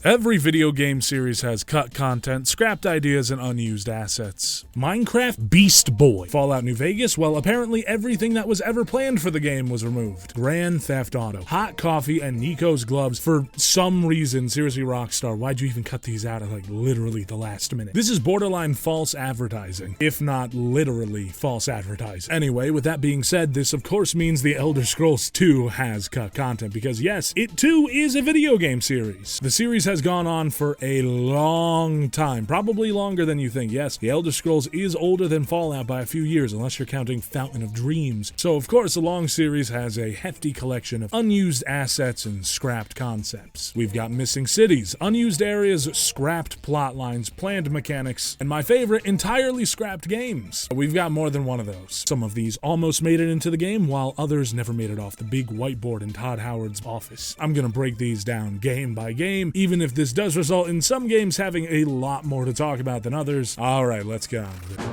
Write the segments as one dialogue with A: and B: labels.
A: Every video game series has cut content, scrapped ideas, and unused assets. Minecraft? Beast Boy. Fallout New Vegas? Well, apparently everything that was ever planned for the game was removed. Grand Theft Auto. Hot Coffee and Nico's Gloves. For some reason, seriously, Rockstar, why'd you even cut these out at like literally the last minute? This is borderline false advertising, if not literally false advertising. Anyway, with that being said, this of course means The Elder Scrolls 2 has cut content, because yes, it too is a video game series. The series has gone on for a long time, probably longer than you think. Yes, The Elder Scrolls is older than Fallout by a few years, unless you're counting Fountain of Dreams. So of course, the long series has a hefty collection of unused assets and scrapped concepts. We've got missing cities, unused areas, scrapped plot lines, planned mechanics, and my favorite, entirely scrapped games. We've got more than one of those. Some of these almost made it into the game, while others never made it off the big whiteboard in Todd Howard's office. I'm gonna break these down game by game, even if this does result in some games having a lot more to talk about than others. Alright, let's get on with it.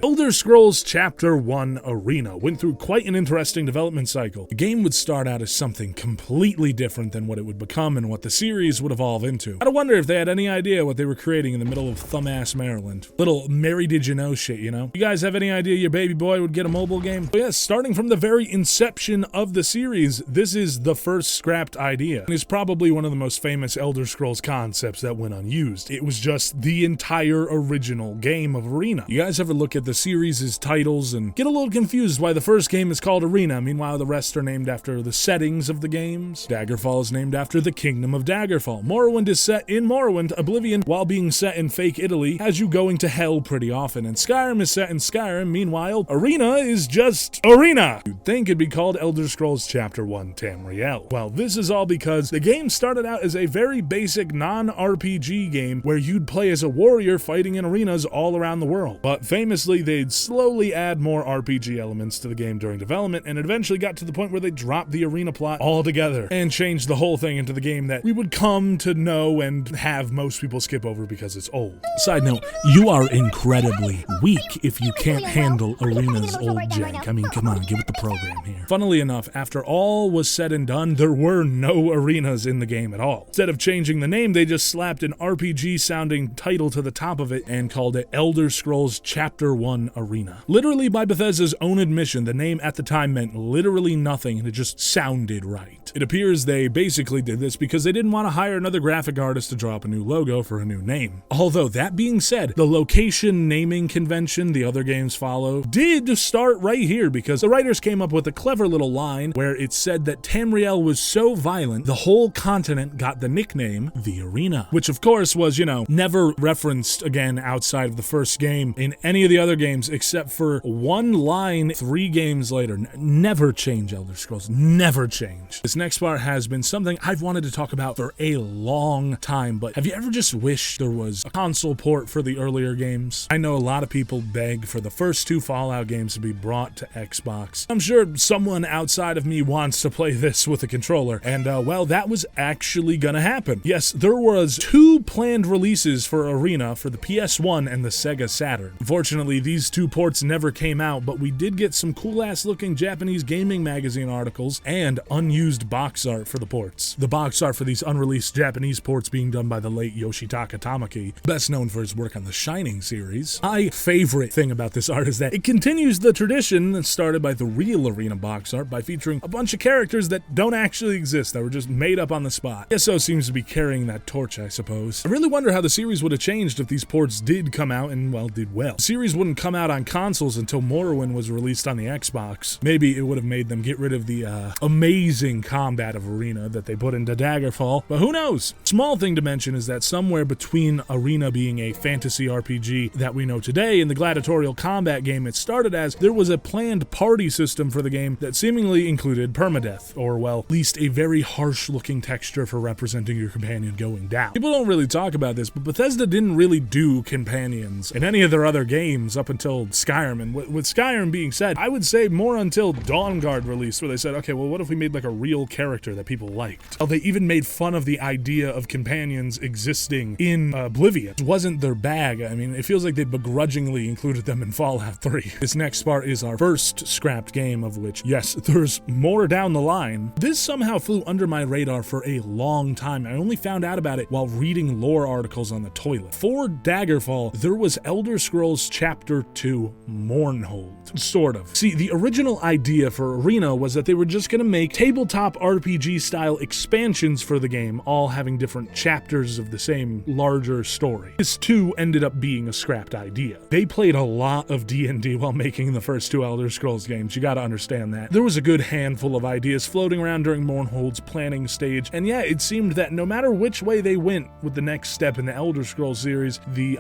A: Elder Scrolls Chapter 1 Arena went through quite an interesting development cycle. The game would start out as something completely different than what it would become and what the series would evolve into. I wonder if they had any idea what they were creating in the middle of thumb-ass Maryland. Little Mary Did You Know shit, you know? You guys have any idea your baby boy would get a mobile game? But yes, starting from the very inception of the series, this is the first scrapped idea, and is probably one of the most famous Elder Scrolls concepts that went unused. It was just the entire original game of Arena. You guys ever look at the series' titles and get a little confused why the first game is called Arena, meanwhile the rest are named after the settings of the games? Daggerfall is named after the Kingdom of Daggerfall. Morrowind is set in Morrowind. Oblivion, while being set in fake Italy, has you going to hell pretty often. And Skyrim is set in Skyrim. Meanwhile, Arena is just Arena. You'd think it'd be called Elder Scrolls Chapter 1 Tamriel. Well, this is all because the game started out as a very basic non-RPG game where you'd play as a warrior fighting in arenas all around the world. But famously, they'd slowly add more RPG elements to the game during development, and eventually got to the point where they dropped the arena plot altogether and changed the whole thing into the game that we would come to know and have most people skip over because it's old. Side note, you are incredibly weak if you can't handle Arena's old jank. I mean, come on, get with the program here. Funnily enough, after all was said and done, there were no arenas in the game at all. Instead of changing the name, they just slapped an RPG-sounding title to the top of it and called it Elder Scrolls Chapter 1 Arena. Literally, by Bethesda's own admission, the name at the time meant literally nothing, and it just sounded right. It appears they basically did this because they didn't want to hire another graphic artist to draw up a new logo for a new name. Although, that being said, the location naming convention the other games follow did start right here, because the writers came up with a clever little line where it said that Tamriel was so violent, the whole continent got the nickname The Arena, which of course was, you know, never referenced again outside of the first game in any of the other games, except for one line 3 games later. Never change, Elder Scrolls. Never change. This next part has been something I've wanted to talk about for a long time, but have you ever just wished there was a console port for the earlier games? I know a lot of people beg for the first 2 Fallout games to be brought to Xbox. I'm sure someone outside of me wants to play this with a controller, and well, that was actually gonna happen. Yes, there was 2 planned releases for Arena for the PS1 and the Sega Saturn. Unfortunately, these 2 ports never came out, but we did get some cool-ass looking Japanese gaming magazine articles and unused box art for the ports. The box art for these unreleased Japanese ports being done by the late Yoshitaka Tamaki, best known for his work on the Shining series. My favorite thing about this art is that it continues the tradition that started by the real Arena box art by featuring a bunch of characters that don't actually exist, that were just made up on the spot. ESO seems to be carrying that torch, I suppose. I really wonder how the series would have changed if these ports did come out and, well, did well. The series wouldn't come out on consoles until Morrowind was released on the Xbox. Maybe it would have made them get rid of the amazing combat of Arena that they put into Daggerfall, but who knows? Small thing to mention is that somewhere between Arena being a fantasy RPG that we know today and the gladiatorial combat game it started as, there was a planned party system for the game that seemingly included permadeath, or well, at least a very harsh looking texture for representing your companion going down. People don't really talk about this, but Bethesda didn't really do companions in any of their other games up up until Skyrim, and with Skyrim being said, I would say more until Dawnguard released, where they said, okay, well, what if we made like a real character that people liked? Oh, they even made fun of the idea of companions existing in Oblivion. It wasn't their bag. I mean, it feels like they begrudgingly included them in Fallout 3. This next part is our first scrapped game, of which, yes, there's more down the line. This somehow flew under my radar for a long time. I only found out about it while reading lore articles on the toilet. For Daggerfall, there was Elder Scrolls Chapter 2 Mournhold. Sort of. See, the original idea for Arena was that they were just gonna make tabletop RPG style expansions for the game, all having different chapters of the same larger story. This too ended up being a scrapped idea. They played a lot of D&D while making the first two Elder Scrolls games, you gotta understand that. There was a good handful of ideas floating around during Mournhold's planning stage, and yeah, it seemed that no matter which way they went with the next step in the Elder Scrolls series, the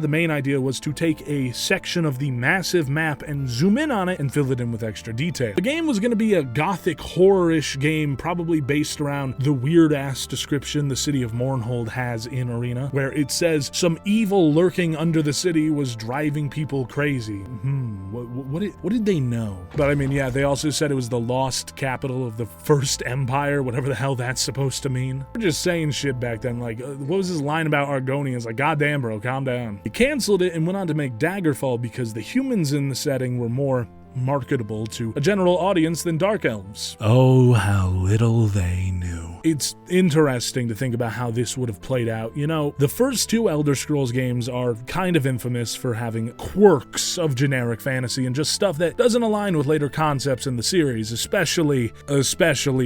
A: main idea was to take a section of the massive map and zoom in on it and fill it in with extra detail. The game was gonna be a gothic horror-ish game, probably based around the weird-ass description the city of Mournhold has in Arena, where it says some evil lurking under the city was driving people crazy. What did they know? But I mean, yeah, they also said it was the lost capital of the First Empire, whatever the hell that's supposed to mean. We're just saying shit back then, like, what was his line about Argonians? Like, goddamn, bro, calm down. He canceled it and went on to make Daggerfall because the humans in the setting were more marketable to a general audience than Dark Elves. Oh, how little they knew. It's interesting to think about how this would have played out. You know, the first two Elder Scrolls games are kind of infamous for having quirks of generic fantasy and just stuff that doesn't align with later concepts in the series, especially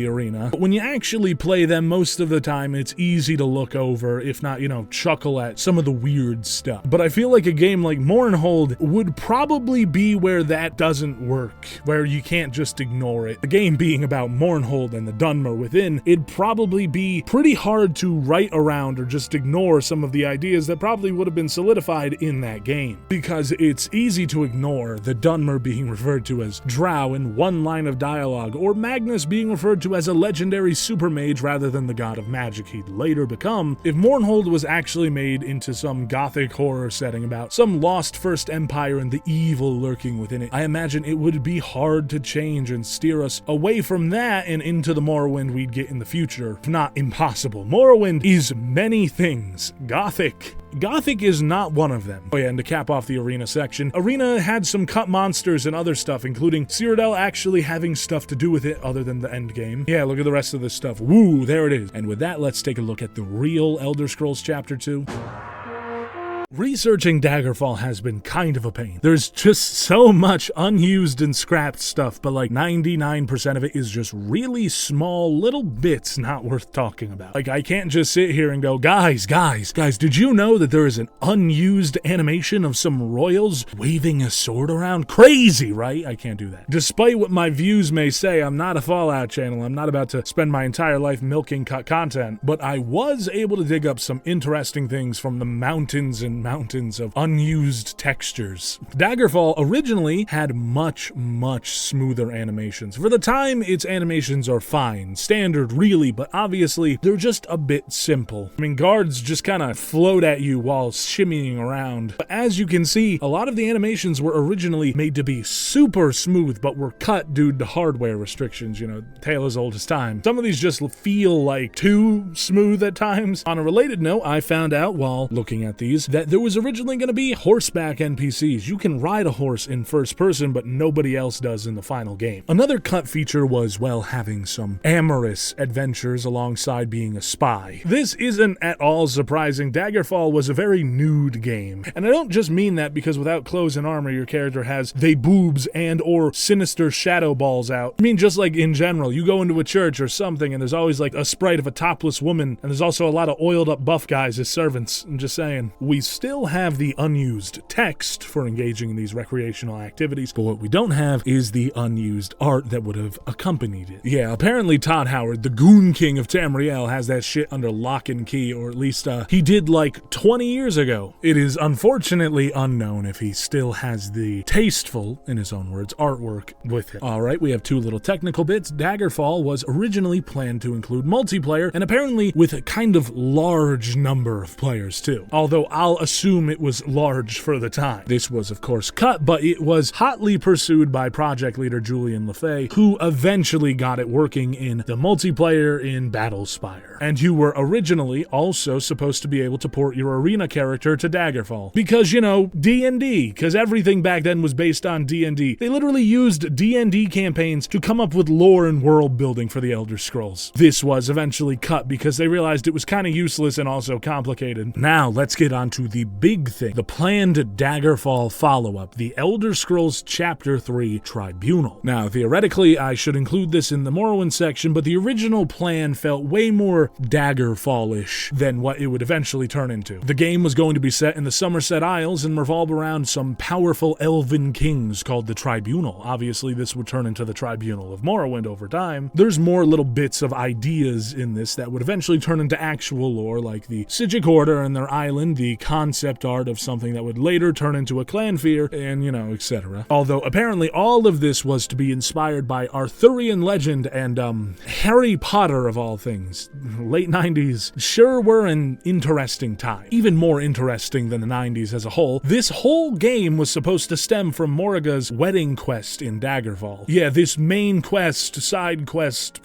A: Arena. But when you actually play them, most of the time it's easy to look over, if not, you know, chuckle at some of the weird stuff. But I feel like a game like Mournhold would probably be where that doesn't work, where you can't just ignore it. The game being about Mournhold and the Dunmer within, it'd probably be pretty hard to write around or just ignore some of the ideas that probably would have been solidified in that game. Because it's easy to ignore the Dunmer being referred to as Drow in one line of dialogue, or Magnus being referred to as a legendary super mage rather than the god of magic he'd later become, if Mournhold was actually made into some gothic horror setting about some lost First Empire and the evil lurking within it. I imagine it would be hard to change and steer us away from that and into the Morrowind we'd get in the future, if not impossible. Morrowind is many things. Gothic is not one of them. Oh yeah, and to cap off the Arena section, Arena had some cut monsters and other stuff, including Cyrodiil actually having stuff to do with it other than the end game. Yeah, look at the rest of this stuff. Woo, there it is. And with that, let's take a look at the real Elder Scrolls Chapter 2. Researching Daggerfall has been kind of a pain. There's just so much unused and scrapped stuff, but like 99% of it is just really small little bits not worth talking about. Like, I can't just sit here and go, guys, did you know that there is an unused animation of some royals waving a sword around? Crazy, right? I can't do that. Despite what my views may say, I'm not a Fallout channel. I'm not about to spend my entire life milking cut content, but I was able to dig up some interesting things from the mountains of unused textures. Daggerfall originally had much smoother animations. For the time, its animations are fine, standard really, but obviously they're just a bit simple. I mean, guards just kind of float at you while shimmying around. But as you can see, a lot of the animations were originally made to be super smooth, but were cut due to hardware restrictions, you know, tale as old as time. Some of these just feel like too smooth at times. On a related note, I found out while looking at these that there was originally going to be horseback NPCs. You can ride a horse in first person, but nobody else does in the final game. Another cut feature was, well, having some amorous adventures alongside being a spy. This isn't at all surprising. Daggerfall was a very nude game. And I don't just mean that because without clothes and armor, your character has they boobs and or sinister shadow balls out. I mean, just like in general, you go into a church or something and there's always like a sprite of a topless woman, and there's also a lot of oiled up buff guys as servants. I'm just saying. We still have the unused text for engaging in these recreational activities, but what we don't have is the unused art that would have accompanied it. Yeah, apparently Todd Howard, the Goon King of Tamriel, has that shit under lock and key, or at least he did like 20 years ago. It is unfortunately unknown if he still has the tasteful, in his own words, artwork with him. Alright, we have two little technical bits. Daggerfall was originally planned to include multiplayer, and apparently with a kind of large number of players too. Although I'll assume it was large for the time. This was, of course, cut, but it was hotly pursued by project leader Julian LaFay, who eventually got it working in the multiplayer in Battlespire. And you were originally also supposed to be able to port your arena character to Daggerfall. Because, you know, D&D, because everything back then was based on D&D. They literally used D&D campaigns to come up with lore and world building for the Elder Scrolls. This was eventually cut because they realized it was kind of useless and also complicated. Now, let's get on to the big thing, the planned Daggerfall follow-up, the Elder Scrolls Chapter 3 Tribunal. Now, theoretically, I should include this in the Morrowind section, but the original plan felt way more Daggerfall-ish than what it would eventually turn into. The game was going to be set in the Somerset Isles and revolve around some powerful elven kings called the Tribunal. Obviously, this would turn into the Tribunal of Morrowind over time. There's more little bits of ideas in this that would eventually turn into actual lore, like the Sigic Order and their island, the concept art of something that would later turn into a clan fear, and, you know, etc. Although, apparently, all of this was to be inspired by Arthurian legend and, Harry Potter, of all things. Late 90s sure were an interesting time. Even more interesting than the 90s as a whole. This whole game was supposed to stem from Morriga's wedding quest in Daggerfall. Yeah, this main quest, side quest,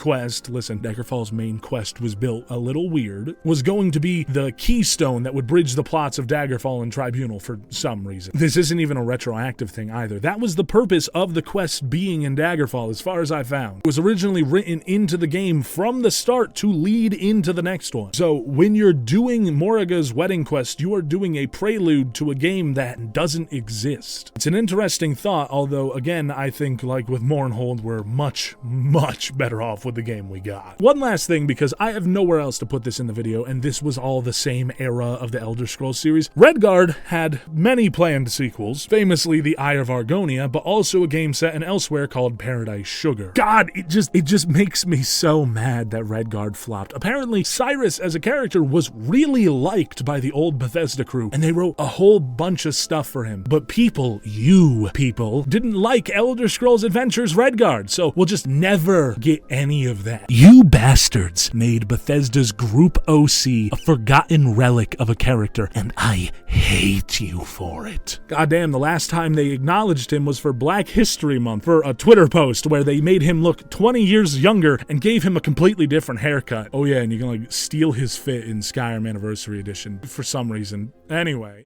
A: listen, Daggerfall's main quest was built a little weird, was going to be the keystone that would bridge the plots of Daggerfall and Tribunal for some reason. This isn't even a retroactive thing either. That was the purpose of the quest being in Daggerfall, as far as I found. It was originally written into the game from the start to lead into the next one. So when you're doing Morriga's wedding quest, you are doing a prelude to a game that doesn't exist. It's an interesting thought, although again, I think like with Mournhold, we're much better off with the game we got. One last thing, because I have nowhere else to put this in the video, and this was all the same era of the Elder Scrolls series. Redguard had many planned sequels, famously the Eye of Argonia, but also a game set in elsewhere called Paradise Sugar. God, it just makes me so mad that Redguard flopped. Apparently, Cyrus as a character was really liked by the old Bethesda crew, and they wrote a whole bunch of stuff for him. But people, you people, didn't like Elder Scrolls Adventures Redguard, so we'll just never get any of that. You bastards made Bethesda's Group OC a forgotten relic of a character, and I hate you for it. Goddamn, the last time they acknowledged him was for Black History Month, for a Twitter post where they made him look 20 years younger and gave him a completely different haircut. Oh yeah, and you can like steal his fit in Skyrim Anniversary Edition for some reason. Anyway.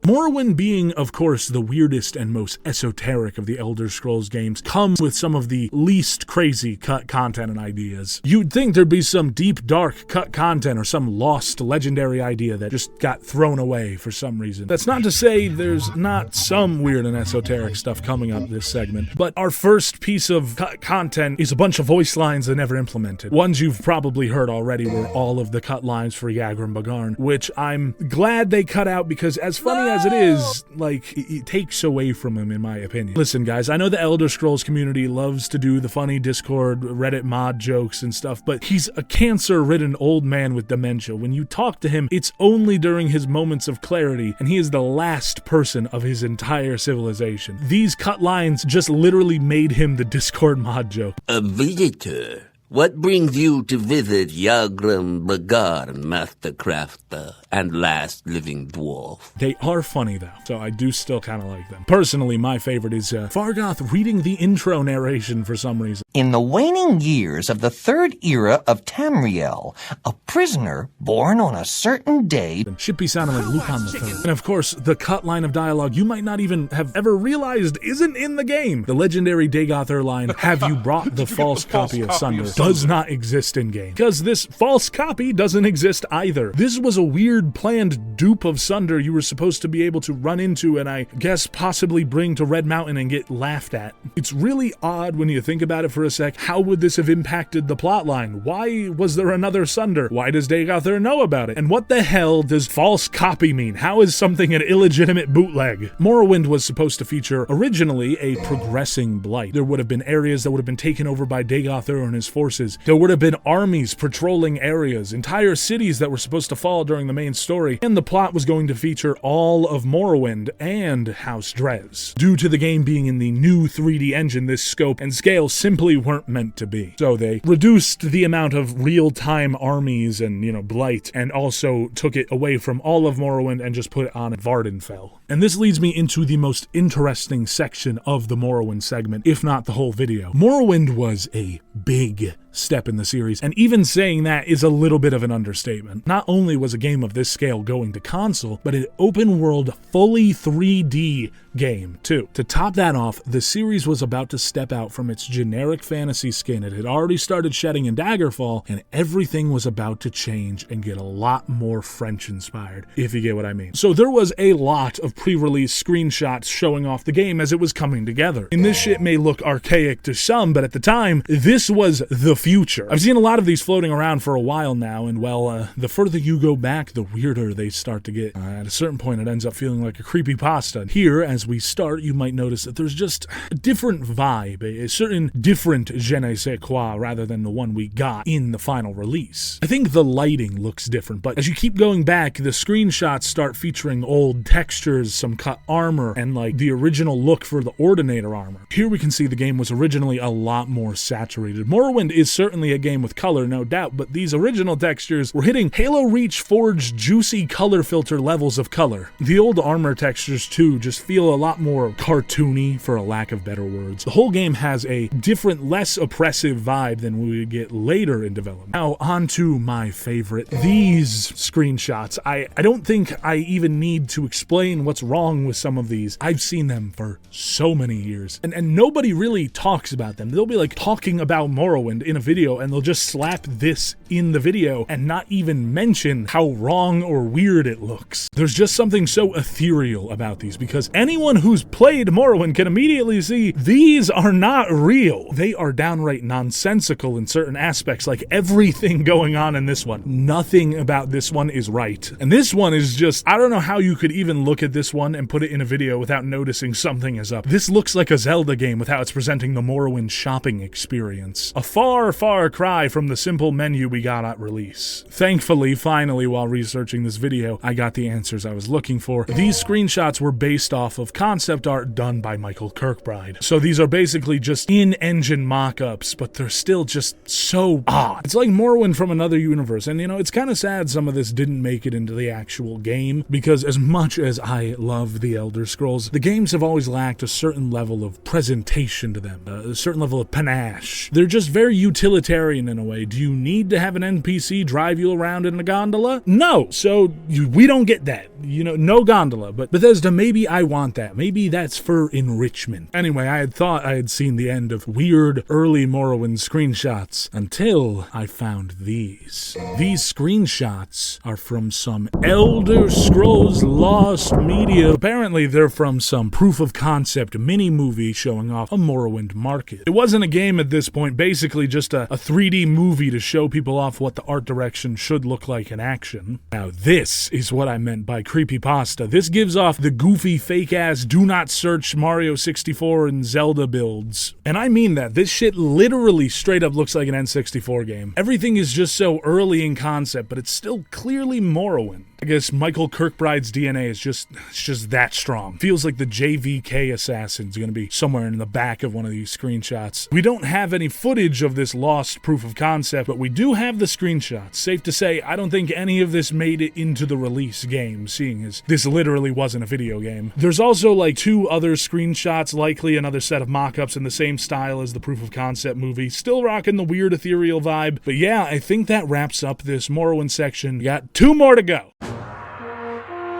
A: Morrowind being, of course, the weirdest and most esoteric of the Elder Scrolls games, comes with some of the least crazy cut content and ideas. You'd think there'd be some deep, dark cut content or some lost, legendary idea that just got thrown away for some reason. That's not to say there's not some weird and esoteric stuff coming up this segment, but our first piece of cut content is a bunch of voice lines they never implemented. Ones you've probably heard already were all of the cut lines for Yagrim Bagarn, which I'm glad they cut out because as funny as it is, like, it takes away from him, in my opinion. Listen, guys, I know the Elder Scrolls community loves to do the funny Discord, Reddit mod jokes and stuff, but he's a cancer-ridden old man with dementia. When you talk to him, it's only during his moments of clarity, and he is the last person of his entire civilization. These cut lines just literally made him the Discord mod joke.
B: A visitor? What brings you to visit Yagrim Bagarn, Master Crafter, and last living dwarf?
A: They are funny, though, so I do still kind of like them. Personally, my favorite is Fargoth reading the intro narration for some reason.
C: In the waning years of the third era of Tamriel, a prisoner born on a certain day
A: should be sounding like Lupin the Third. And of course, the cut line of dialogue you might not even have ever realized isn't in the game. The legendary Dagothr line, "Have you brought the false copy of Sunder?" does not exist in game, because this false copy doesn't exist either. This was a weird planned dupe of Sunder you were supposed to be able to run into and I guess possibly bring to Red Mountain and get laughed at. It's really odd when you think about it for for a sec, how would this have impacted the plotline? Why was there another Sunder? Why does Daggerfall know about it? And what the hell does false copy mean? How is something an illegitimate bootleg? Morrowind was supposed to feature originally a progressing blight. There would have been areas that would have been taken over by Daggerfall and his forces. There would have been armies patrolling areas, entire cities that were supposed to fall during the main story, and the plot was going to feature all of Morrowind and House Dres. Due to the game being in the new 3D engine, this scope and scale simply weren't meant to be. So they reduced the amount of real-time armies and, blight, and also took it away from all of Morrowind and just put it on Vardenfell. And this leads me into the most interesting section of the Morrowind segment, if not the whole video. Morrowind was a big step in the series, and even saying that is a little bit of an understatement. Not only was a game of this scale going to console, but an open world, fully 3D game too. To top that off, the series was about to step out from its generic fantasy skin it had already started shedding in Daggerfall, and everything was about to change and get a lot more French inspired, if you get what I mean. So there was a lot of pre-release screenshots showing off the game as it was coming together. And this shit may look archaic to some, but at the time, this was the future. I've seen a lot of these floating around for a while now, and the further you go back, the weirder they start to get. At a certain point, it ends up feeling like a creepypasta. Here, as we start, you might notice that there's just a different vibe, a certain different je ne sais quoi, rather than the one we got in the final release. I think the lighting looks different, but as you keep going back, the screenshots start featuring old textures, some cut armor, and the original look for the Ordinator armor. Here we can see the game was originally a lot more saturated. Morrowind is certainly a game with color, no doubt, but these original textures were hitting Halo Reach forged juicy color filter levels of color. The old armor textures too just feel a lot more cartoony, for a lack of better words. The whole game has a different, less oppressive vibe than we would get later in development. Now, on to my favorite. These screenshots. I don't think I even need to explain what's wrong with some of these. I've seen them for so many years, and nobody really talks about them. They'll be talking about Morrowind in a video, and they'll just slap this in the video and not even mention how wrong or weird it looks. There's just something so ethereal about these, because anyone who's played Morrowind can immediately see these are not real. They are downright nonsensical in certain aspects, like everything going on in this one. Nothing about this one is right. And this one is just, I don't know how you could even look at this one and put it in a video without noticing something is up. This looks like a Zelda game with how it's presenting the Morrowind shopping experience. A far, far cry from the simple menu we got at release. Thankfully, finally, while researching this video, I got the answers I was looking for. These screenshots were based off of concept art done by Michael Kirkbride. So these are basically just in-engine mock-ups, but they're still just so odd. It's like Morrowind from another universe, and it's kind of sad some of this didn't make it into the actual game, because as much as I love the Elder Scrolls, the games have always lacked a certain level of presentation to them, a certain level of panache. They're just very utilitarian in a way. Do you need to have an NPC drive you around in a gondola? No, so we don't get that. No gondola, but Bethesda, maybe I want that. Maybe that's for enrichment. Anyway, I had thought I had seen the end of weird early Morrowind screenshots until I found these. These screenshots are from some Elder Scrolls Lost media. Apparently, they're from some proof of concept mini-movie showing off a Morrowind market. It wasn't a game at this point, basically just a 3D movie to show people off what the art direction should look like in action. Now, this is what I meant by creepypasta. This gives off the goofy, fake-ass, do not search Mario 64 and Zelda builds. And I mean that. This shit literally straight up looks like an N64 game. Everything is just so early in concept, but it's still clearly Morrowind. I guess Michael Kirkbride's DNA is just that strong. Feels like the JVK assassin's gonna be somewhere in the back of one of these screenshots. We don't have any footage of this lost proof of concept, but we do have the screenshots. Safe to say, I don't think any of this made it into the release game, seeing as this literally wasn't a video game. There's also 2 other screenshots, likely another set of mock-ups in the same style as the proof of concept movie. Still rocking the weird ethereal vibe. But yeah, I think that wraps up this Morrowind section. We got 2 more to go.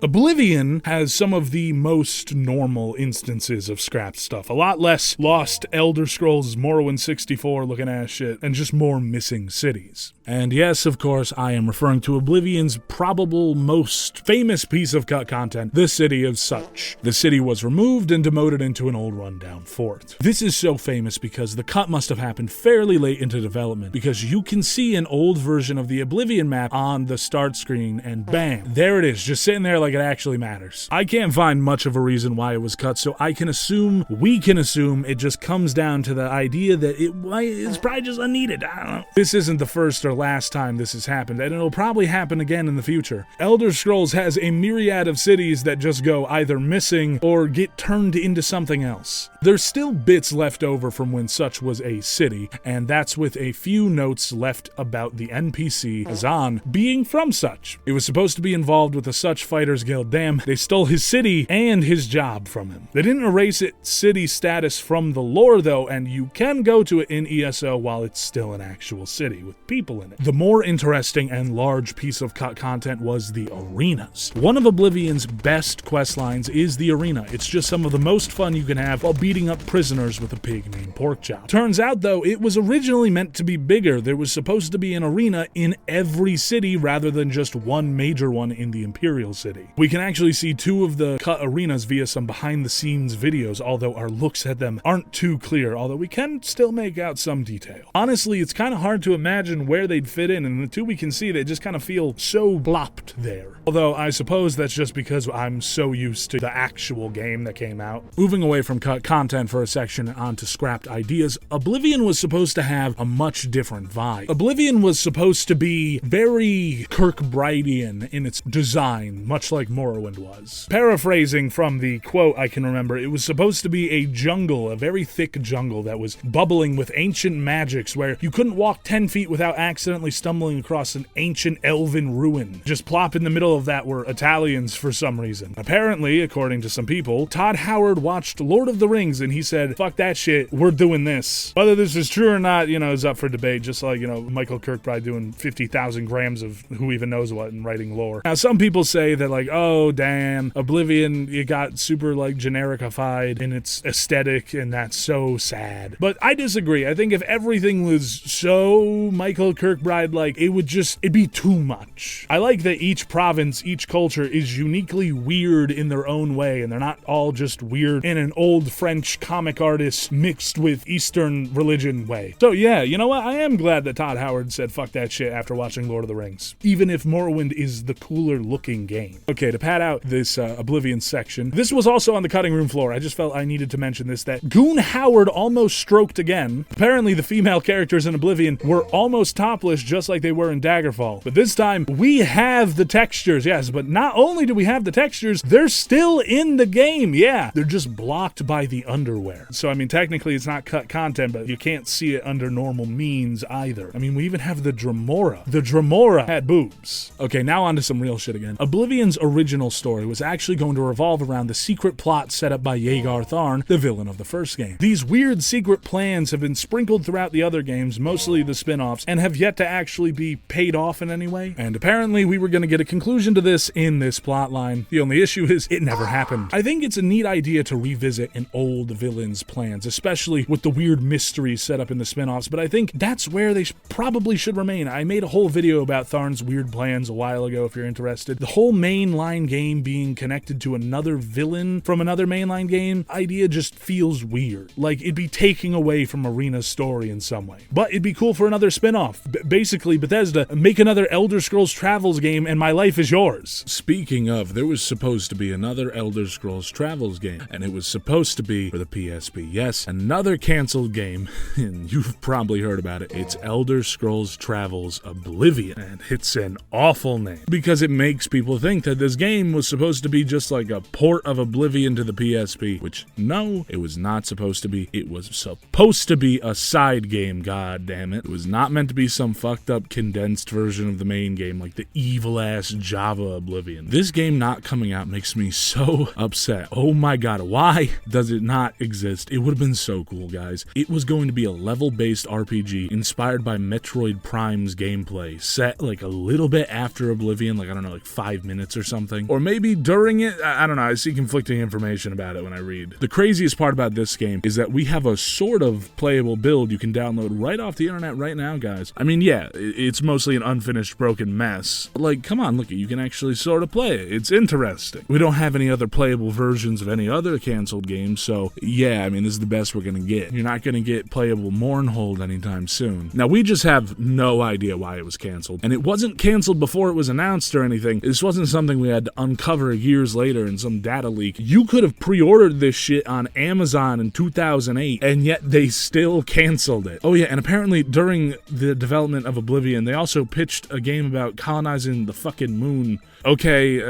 A: Oblivion has some of the most normal instances of scrapped stuff. A lot less lost Elder Scrolls Morrowind 64 looking ass shit, and just more missing cities. And yes, of course, I am referring to Oblivion's probable most famous piece of cut content, the city of Such. The city was removed and demoted into an old rundown fort. This is so famous because the cut must have happened fairly late into development, because you can see an old version of the Oblivion map on the start screen, and bam, there it is, just sitting there like it actually matters. I can't find much of a reason why it was cut, so we can assume it just comes down to the idea that it's probably just unneeded. I don't know. This isn't the first or last time this has happened, and it'll probably happen again in the future. Elder Scrolls has a myriad of cities that just go either missing or get turned into something else. There's still bits left over from when Such was a city, and that's with a few notes left about the NPC, Hazan, being from Such. It was supposed to be involved with the Such Fighters Guild. Damn, they stole his city and his job from him. They didn't erase its city status from the lore though, and you can go to it in ESO while it's still an actual city with people in it. The more interesting and large piece of cut content was the arenas. One of Oblivion's best quest lines is the arena. It's just some of the most fun you can have while beating up prisoners with a pig named Porkchop. Turns out though, it was originally meant to be bigger. There was supposed to be an arena in every city rather than just one major one in the Imperial City. We can actually see two of the cut arenas via some behind the scenes videos, although our looks at them aren't too clear, although we can still make out some detail. Honestly, it's kind of hard to imagine where they'd fit in, and the two we can see, they just kind of feel so blopped there. Although I suppose that's just because I'm so used to the actual game that came out. Moving away from cut content for a section and onto scrapped ideas, Oblivion was supposed to have a much different vibe. Oblivion was supposed to be very Kirkbridean in its design, much like Morrowind was. Paraphrasing from the quote I can remember, it was supposed to be a jungle, a very thick jungle that was bubbling with ancient magics where you couldn't walk 10 feet without accidentally stumbling across an ancient elven ruin. Just plop in the middle of that were Italians for some reason. Apparently, according to some people, Todd Howard watched Lord of the Rings and he said, fuck that shit, we're doing this. Whether this is true or not, is up for debate, just like, Michael Kirkbride doing 50,000 grams of who even knows what and writing lore. Now, some people say that like, oh, damn, Oblivion, it got super like genericified in its aesthetic and that's so sad. But I disagree. I think if everything was so Michael Kirkbride like, it'd be too much. I like that each province, each culture is uniquely weird in their own way, and they're not all just weird in an old French comic artist mixed with Eastern religion way. So yeah, you know what? I am glad that Todd Howard said fuck that shit after watching Lord of the Rings, even if Morrowind is the cooler looking game. Okay, to pad out this Oblivion section, this was also on the cutting room floor. I just felt I needed to mention this, that Goon Howard almost stroked again. Apparently the female characters in Oblivion were almost topless just like they were in Daggerfall. But this time, we have the textures, yes, but not only do we have the textures, they're still in the game, yeah. They're just blocked by the underwear. So, I mean, technically it's not cut content, but you can't see it under normal means either. I mean, we even have the Dremora. The Dremora had boobs. Okay, now on to some real shit again. Oblivion's original story was actually going to revolve around the secret plot set up by Yeagar Tharn, the villain of the first game. These weird secret plans have been sprinkled throughout the other games, mostly the spin-offs, and have yet to actually be paid off in any way. And apparently we were going to get a conclusion to this in this plotline. The only issue is it never happened. I think it's a neat idea to revisit an old villain's plans, especially with the weird mysteries set up in the spin-offs, but I think that's where they probably should remain. I made a whole video about Tharn's weird plans a while ago if you're interested. The whole mainline game being connected to another villain from another mainline game idea just feels weird. Like it'd be taking away from Arena's story in some way. But it'd be cool for another spin-off. Basically, Bethesda, make another Elder Scrolls Travels game and my life is yours. Speaking of, there was supposed to be another Elder Scrolls Travels game, and it was supposed to be for the PSP. Yes, another canceled game, and you've probably heard about it. It's Elder Scrolls Travels Oblivion, and it's an awful name because it makes people think that this game was supposed to be just like a port of Oblivion to the PSP, which no, it was not supposed to be. It was supposed to be a side game, god damn it. It was not meant to be some fucked up condensed version of the main game like the evil ass Java Oblivion. This game not coming out makes me so upset. Oh my god, why does it not exist? It would have been so cool. schedule, guys. It was going to be a level-based RPG inspired by Metroid Prime's gameplay, set like a little bit after Oblivion, like I don't know, like 5 minutes or something. Or maybe during it, I don't know, I see conflicting information about it when I read. The craziest part about this game is that we have a sort of playable build you can download right off the internet right now, guys. I mean, yeah, it's mostly an unfinished broken mess. But like, come on, look, you can actually sort of play it. It's interesting. We don't have any other playable versions of any other canceled games, so yeah, I mean, this is the best we're gonna get. You're not gonna get playable Mournhold anytime soon. Now, we just have no idea why it was canceled, and it wasn't canceled before it was announced or anything. This wasn't something we had to uncover years later in some data leak. You could have pre-ordered this shit on Amazon in 2008, and yet they still canceled it. Oh yeah, and apparently during the development of Oblivion, they also pitched a game about colonizing the fucking moon. Okay,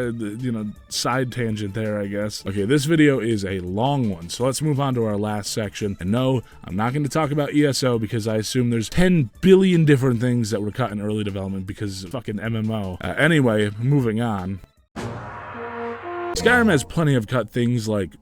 A: side tangent there, I guess. Okay, this video is a long one, so let's move on to our last section. And no, I'm not going to talk about ESO because I assume there's 10 billion different things that were cut in early development because of fucking MMO. Anyway, moving on. Skyrim has plenty of cut things like,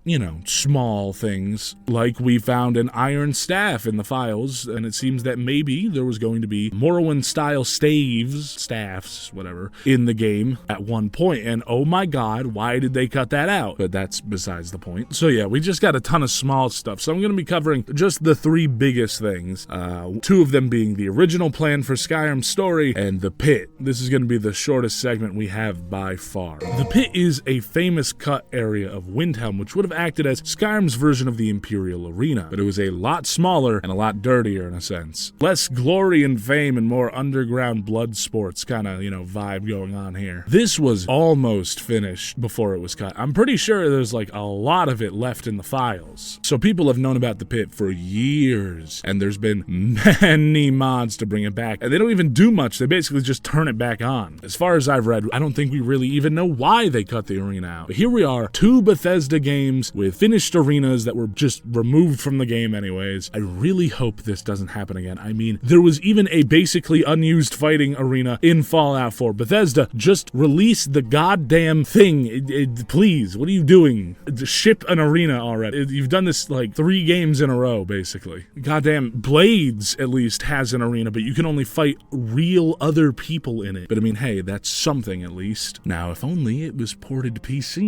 A: small things, like we found an iron staff in the files, and it seems that maybe there was going to be Morrowind-style staffs, whatever, in the game at one point, and oh my god, why did they cut that out? But that's besides the point. So yeah, we just got a ton of small stuff, so I'm going to be covering just the 3 biggest things, 2 of them being the original plan for Skyrim's story, and the pit. This is going to be the shortest segment we have by far. The pit is a famous cut area of Windhelm, which would have acted as Skyrim's version of the Imperial Arena, but it was a lot smaller and a lot dirtier in a sense. Less glory and fame and more underground blood sports kind of, vibe going on here. This was almost finished before it was cut. I'm pretty sure there's like a lot of it left in the files. So people have known about the pit for years, and there's been many mods to bring it back, and they don't even do much. They basically just turn it back on. As far as I've read, I don't think we really even know why they cut the arena out. But here we are, 2 Bethesda games with finished arenas that were just removed from the game anyways. I really hope this doesn't happen again. I mean, there was even a basically unused fighting arena in Fallout 4. Bethesda, just release the goddamn thing. Please, what are you doing? Ship an arena already. You've done this like 3 games in a row, basically. Goddamn, Blades at least has an arena, but you can only fight real other people in it. But I mean, hey, that's something at least. Now, if only it was ported to PC.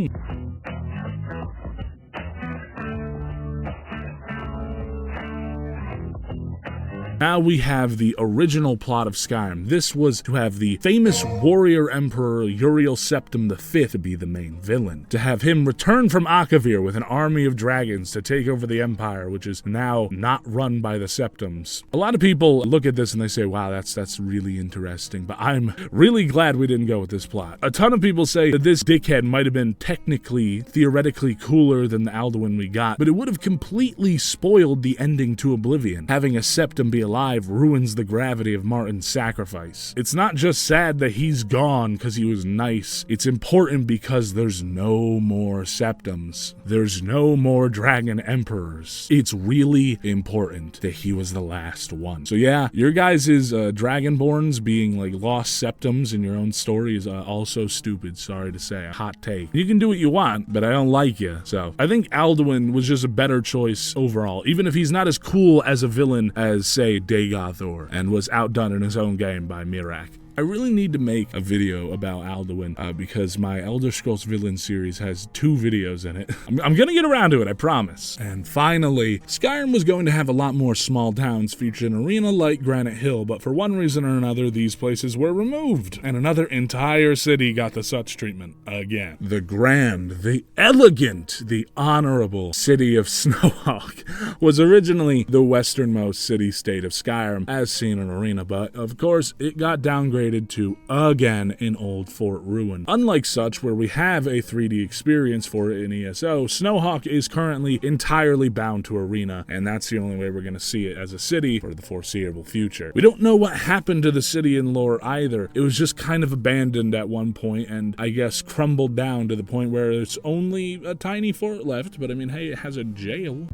A: Now we have the original plot of Skyrim. This was to have the famous warrior emperor Uriel Septim V to be the main villain. To have him return from Akavir with an army of dragons to take over the empire, which is now not run by the Septims. A lot of people look at this and they say, wow, that's really interesting, but I'm really glad we didn't go with this plot. A ton of people say that this dickhead might have been theoretically cooler than the Alduin we got, but it would have completely spoiled the ending to Oblivion. Having a Septim be alive ruins the gravity of Martin's sacrifice. It's not just sad that he's gone because he was nice. It's important because there's no more Septims. There's no more dragon emperors. It's really important that he was the last one. So yeah, your guys' Dragonborns being like lost Septims in your own story is also stupid, sorry to say. A hot take. You can do what you want, but I don't like you. So I think Alduin was just a better choice overall, even if he's not as cool as a villain as, say, Daggerfall, and was outdone in his own game by Mirak. I really need to make a video about Alduin because my Elder Scrolls Villain series has 2 videos in it. I'm gonna get around to it, I promise. And finally, Skyrim was going to have a lot more small towns featured an arena like Granite Hill, but for one reason or another, these places were removed, and another entire city got the such treatment again. The grand, the elegant, the honorable city of Snowhawk was originally the westernmost city-state of Skyrim, as seen in Arena, but of course, it got downgraded to, again, an old fort ruin. Unlike such, where we have a 3D experience for it in ESO, Snowhawk is currently entirely bound to Arena, and that's the only way we're going to see it as a city for the foreseeable future. We don't know what happened to the city in lore either. It was just kind of abandoned at one point, and I guess crumbled down to the point where it's only a tiny fort left, but I mean, hey, it has a jail.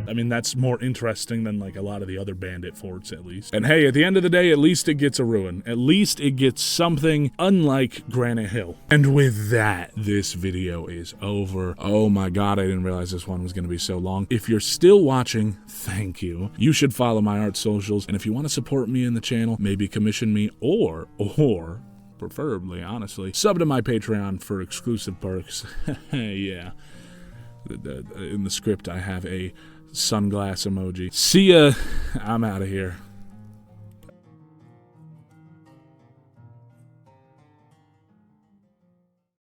A: I mean, that's more interesting than like a lot of the other bandit forts, at least. And hey, at the end of the day, at least it gets a ruin. At least it gets something unlike Granite Hill. And with that, this video is over. Oh my god, I didn't realize this one was going to be so long. If you're still watching, thank you. You should follow my art socials, and if you want to support me in the channel, maybe commission me or preferably, honestly, sub to my Patreon for exclusive perks. Yeah. In the script, I have a sunglass emoji. See ya. I'm out of here.